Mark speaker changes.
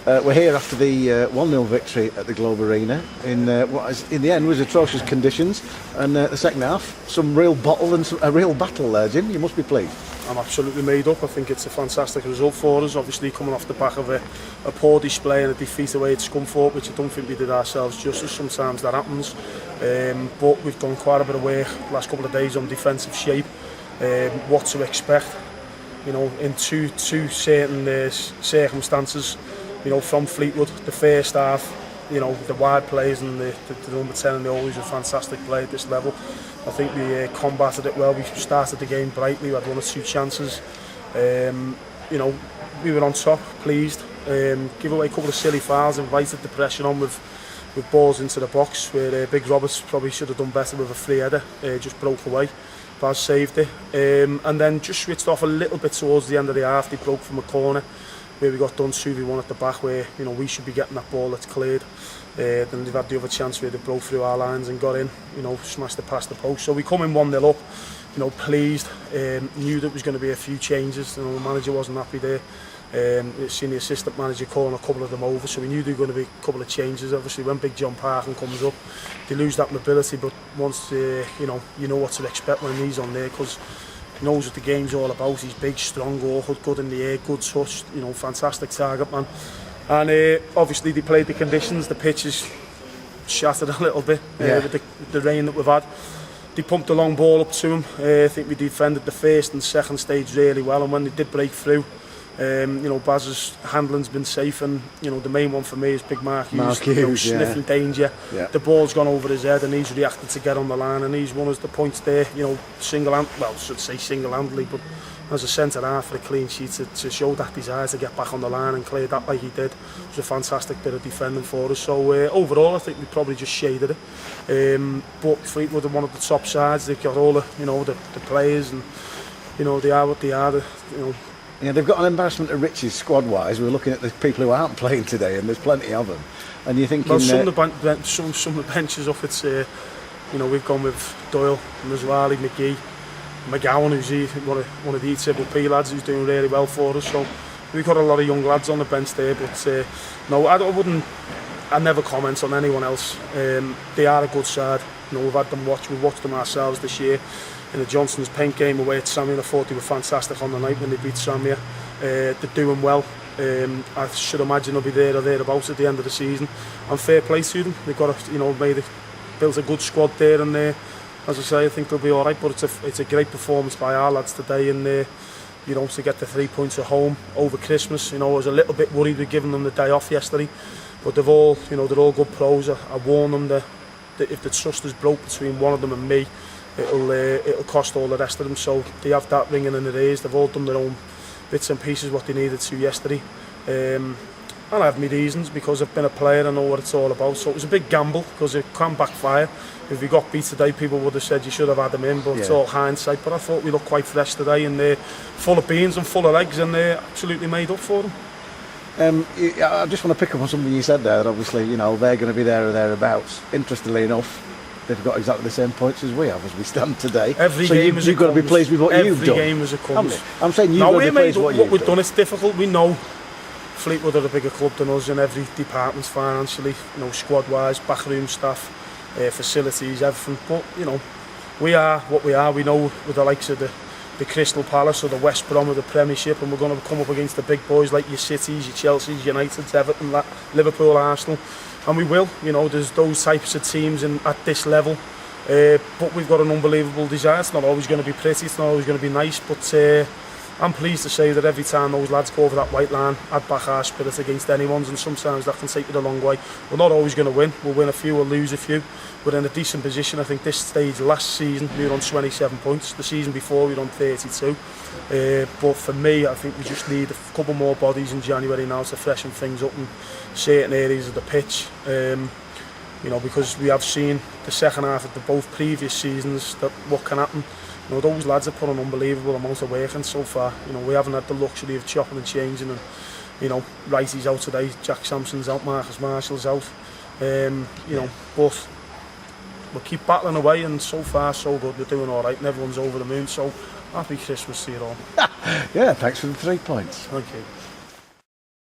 Speaker 1: We're here after the 1-0 victory at the Globe Arena in what is, in the end was atrocious conditions, and the second half some real bottle and a real battle there. Jim, you must be pleased.
Speaker 2: I'm absolutely made up. I think it's a fantastic result for us, obviously coming off the back of a poor display and a defeat away at Scunthorpe, which I don't think we did ourselves justice. Sometimes that happens, but we've done quite a bit of work the last couple of days on defensive shape, what to expect, in two certain circumstances. From Fleetwood, the first half, the wide plays and the number 10, and they're always a fantastic play at this level. I think we combated it well. We started the game brightly. We had 1 or 2 chances. We were on top, pleased. Give away a couple of silly fouls, invited the pressure on with balls into the box, where Big Roberts probably should have done better with a free header. Just broke away. Baz saved it. And then just switched off a little bit towards the end of the half. They broke from a corner, where we got done 2v1 at the back, where we should be getting that ball that's cleared. Then they've had the other chance where they broke through our lines and got in, smashed it past the post. So we come in 1-0 up, pleased. Knew there was going to be a few changes. The manager wasn't happy there. Seen the assistant manager calling a couple of them over, so we knew there were going to be a couple of changes. Obviously, when Big John Parkin comes up, they lose that mobility, but once you know what to expect when he's on there, because he knows what the game's all about. He's big, strong, awkward, good in the air, good touch, fantastic target man. And obviously they played the conditions. The pitch is shattered a little bit with the rain that we've had. They pumped the long ball up to him. I think we defended the first and second stage really well, and when they did break through, Baz's handling's been safe, and the main one for me is Big Mark Hughes, sniffing danger. Yeah. The ball's gone over his head and he's reacted to get on the line, and he's won us the points there, single-handedly, but as a centre half for a clean sheet to show that desire to get back on the line and clear that like he did. It was a fantastic bit of defending for us. So overall I think we probably just shaded it, but Fleetwood are one of the top sides. They've got all the players, and they are what they are.
Speaker 1: Yeah, they've got an embarrassment of riches squad-wise. We're looking at the people who aren't playing today, and there's plenty of them. And you're thinking,
Speaker 2: some of the benches up, it's we've gone with Doyle, Mazwali, McGee, McGowan, who's one of the Triple P lads who's doing really well for us. So we've got a lot of young lads on the bench there. But no, I never comment on anyone else. They are a good side. We've had them we've watched them ourselves this year. In the Johnson's paint game away at Samia, I thought they were fantastic on the night when they beat Samia. They're doing well. I should imagine they'll be there or thereabouts at the end of the season. And fair play to them. They've got built a good squad there, and as I say, I think they'll be all right. But it's a great performance by our lads today, and to get the 3 points at home over Christmas. I was a little bit worried with giving them the day off yesterday, but they're all good pros. I warned them that if the trust is broke between one of them and me, it'll cost all the rest of them. So they have that ringing in their ears. They've all done their own bits and pieces what they needed to yesterday, and I have my reasons because I've been a player. I know what it's all about. So it was a big gamble because it can backfire. If we got beat today, people would have said you should have had them in, but it's all hindsight. But I thought we looked quite fresh today, and they're full of beans and full of legs, and they're absolutely made up for them.
Speaker 1: I just want to pick up on something you said there, that obviously they're going to be there or thereabouts. Interestingly enough, they've got exactly the same points as we have as we stand today.
Speaker 2: Every game
Speaker 1: you've got to be pleased with what you've done.
Speaker 2: Every game as it comes.
Speaker 1: I'm saying you've got to be pleased with what
Speaker 2: we've done. It's difficult. We know Fleetwood are a bigger club than us in every department financially, squad-wise, backroom staff, facilities, everything. But we are what we are. We know with the likes of the Crystal Palace or the West Brom of the Premiership, and we're going to come up against the big boys like your Cities, your Chelseas, United, Everton, Liverpool, Arsenal. And we will, there's those types of teams at this level, but we've got an unbelievable desire. It's not always going to be pretty, it's not always going to be nice, but I'm pleased to say that every time those lads go over that white line, I'd back our spirit against anyone's, and sometimes that can take it a long way. We're not always going to win. We'll win a few, we'll lose a few. We're in a decent position. I think this stage last season we were on 27 points. The season before we were on 32. But for me, I think we just need a couple more bodies in January now to freshen things up in certain areas of the pitch. Because we have seen the second half of the both previous seasons that what can happen. Those lads have put an unbelievable amount of work in so far. We haven't had the luxury of chopping and changing, and Wrighty's out today, Jack Sampson's out, Marcus Marshall's out. But we'll keep battling away, and so far so good. We're doing all right, and everyone's over the moon. So happy Christmas to you all.
Speaker 1: Yeah, thanks for the 3 points.
Speaker 2: Thank you.